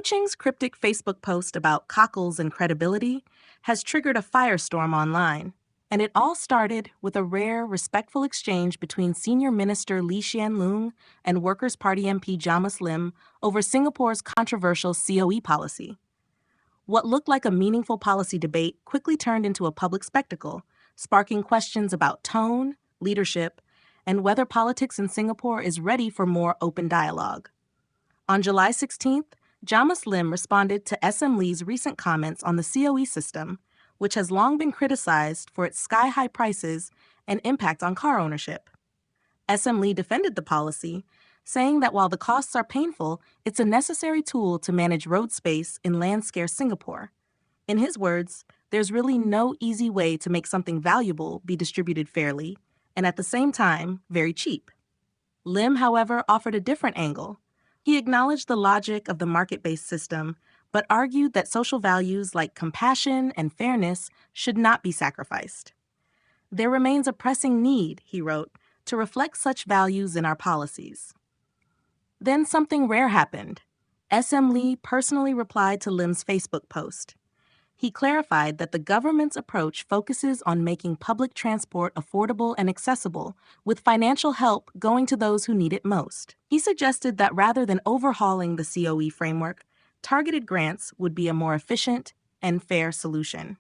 Ching's cryptic Facebook post about cockles and credibility has triggered a firestorm online, and it all started with a rare, respectful exchange between Senior Minister Hsien Loong and Workers' Party MP Jamus Lim over Singapore's controversial COE policy. What looked like a meaningful policy debate quickly turned into a public spectacle, sparking questions about tone, leadership, and whether politics in Singapore is ready for more open dialogue. On July 16th, Jamus Lim responded to Hsien Loong's recent comments on the COE system, which has long been criticized for its sky-high prices and impact on car ownership. Hsien Loong defended the policy, saying that while the costs are painful, it's a necessary tool to manage road space in land-scarce Singapore. In his words, there's really no easy way to make something valuable be distributed fairly, and at the same time, very cheap. Lim, however, offered a different angle. He acknowledged the logic of the market-based system, but argued that social values like compassion and fairness should not be sacrificed. There remains a pressing need, he wrote, to reflect such values in our policies. Then something rare happened. Hsien Loong personally replied to Lim's Facebook post. He clarified that the government's approach focuses on making public transport affordable and accessible, with financial help going to those who need it most. He suggested that rather than overhauling the COE framework, targeted grants would be a more efficient and fair solution.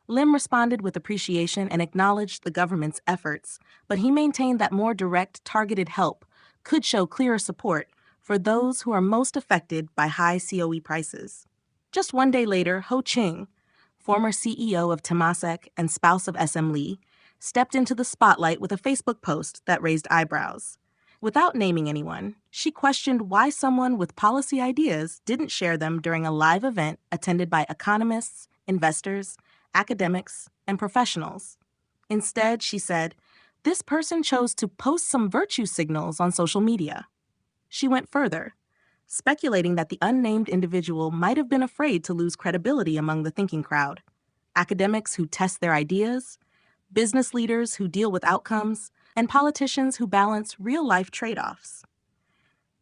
Lim responded with appreciation and acknowledged the government's efforts, but he maintained that more direct, targeted help could show clearer support for those who are most affected by high COE prices. Just one day later, Ching, former CEO of Temasek and spouse of Hsien Loong, stepped into the spotlight with a Facebook post that raised eyebrows. Without naming anyone, she questioned why someone with policy ideas didn't share them during a live event attended by economists, investors, academics, and professionals. Instead, she said, this person chose to post some virtue signals on social media. She went further, speculating that the unnamed individual might have been afraid to lose credibility among the thinking crowd. Academics who test their ideas, business leaders who deal with outcomes, and politicians who balance real-life trade-offs.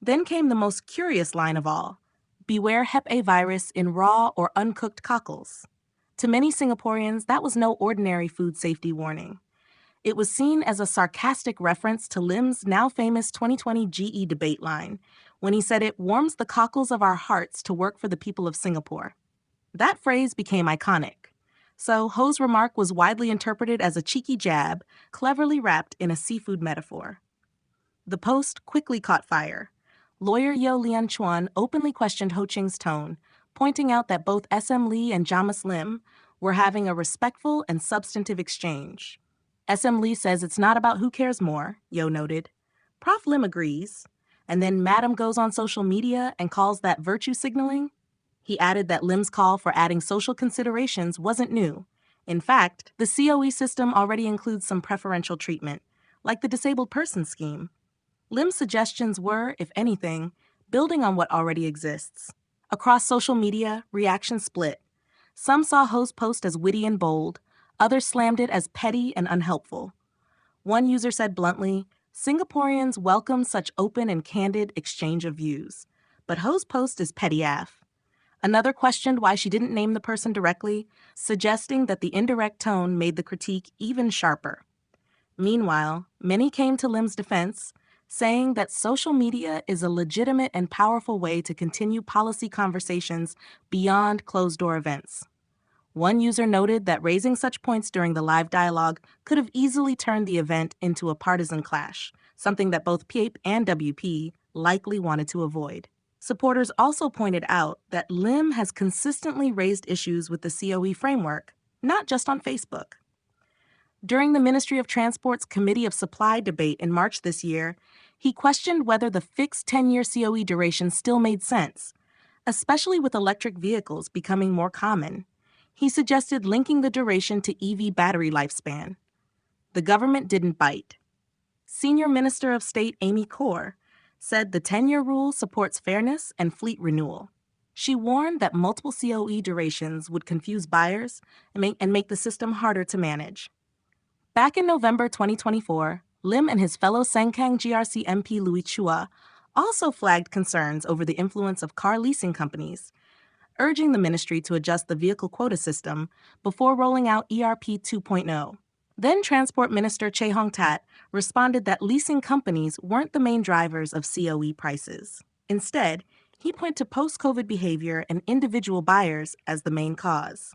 Then came the most curious line of all: beware Hep A virus in raw or uncooked cockles. To many Singaporeans, that was no ordinary food safety warning. It was seen as a sarcastic reference to Lim's now famous 2020 GE debate line, when he said it warms the cockles of our hearts to work for the people of Singapore. That phrase became iconic. So Ho's remark was widely interpreted as a cheeky jab, cleverly wrapped in a seafood metaphor. The post quickly caught fire. Lawyer Yeo Lian Chuan openly questioned Ho Ching's tone, pointing out that both Hsien Loong and Jamus Lim were having a respectful and substantive exchange. Hsien Loong says it's not about who cares more, Yeo noted. Prof. Lim agrees, and then Madam goes on social media and calls that virtue signaling. He added that Lim's call for adding social considerations wasn't new. In fact, the COE system already includes some preferential treatment, like the disabled person scheme. Lim's suggestions were, if anything, building on what already exists. Across social media, reactions split. Some saw Ho's post as witty and bold, others slammed it as petty and unhelpful. One user said bluntly, Singaporeans welcome such open and candid exchange of views, but Ho's post is petty AF. Another questioned why she didn't name the person directly, suggesting that the indirect tone made the critique even sharper. Meanwhile, many came to Lim's defense, saying that social media is a legitimate and powerful way to continue policy conversations beyond closed-door events. One user noted that raising such points during the live dialogue could have easily turned the event into a partisan clash, something that both PAPE and WP likely wanted to avoid. Supporters also pointed out that Lim has consistently raised issues with the COE framework, not just on Facebook. During the Ministry of Transport's Committee of Supply debate in March this year, he questioned whether the fixed 10-year COE duration still made sense, especially with electric vehicles becoming more common. He suggested linking the duration to EV battery lifespan. The government didn't bite. Senior Minister of State Amy Khor said the 10-year rule supports fairness and fleet renewal. She warned that multiple COE durations would confuse buyers and make the system harder to manage. Back in November 2024, Lim and his fellow Sengkang GRC MP Louis Chua also flagged concerns over the influence of car leasing companies, urging the ministry to adjust the vehicle quota system before rolling out ERP 2.0. Then Transport Minister Choi Hong-tat responded that leasing companies weren't the main drivers of COE prices. Instead, he pointed to post-COVID behavior and individual buyers as the main cause.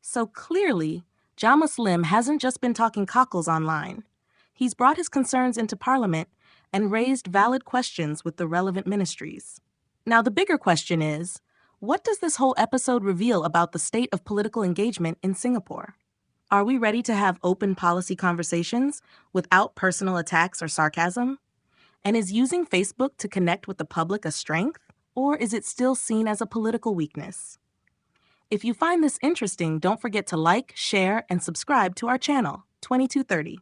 So clearly, Jamus Lim hasn't just been talking cockles online. He's brought his concerns into Parliament and raised valid questions with the relevant ministries. Now, the bigger question is, what does this whole episode reveal about the state of political engagement in Singapore? Are we ready to have open policy conversations without personal attacks or sarcasm? And is using Facebook to connect with the public a strength, or is it still seen as a political weakness? If you find this interesting, don't forget to like, share, and subscribe to our channel, 2230.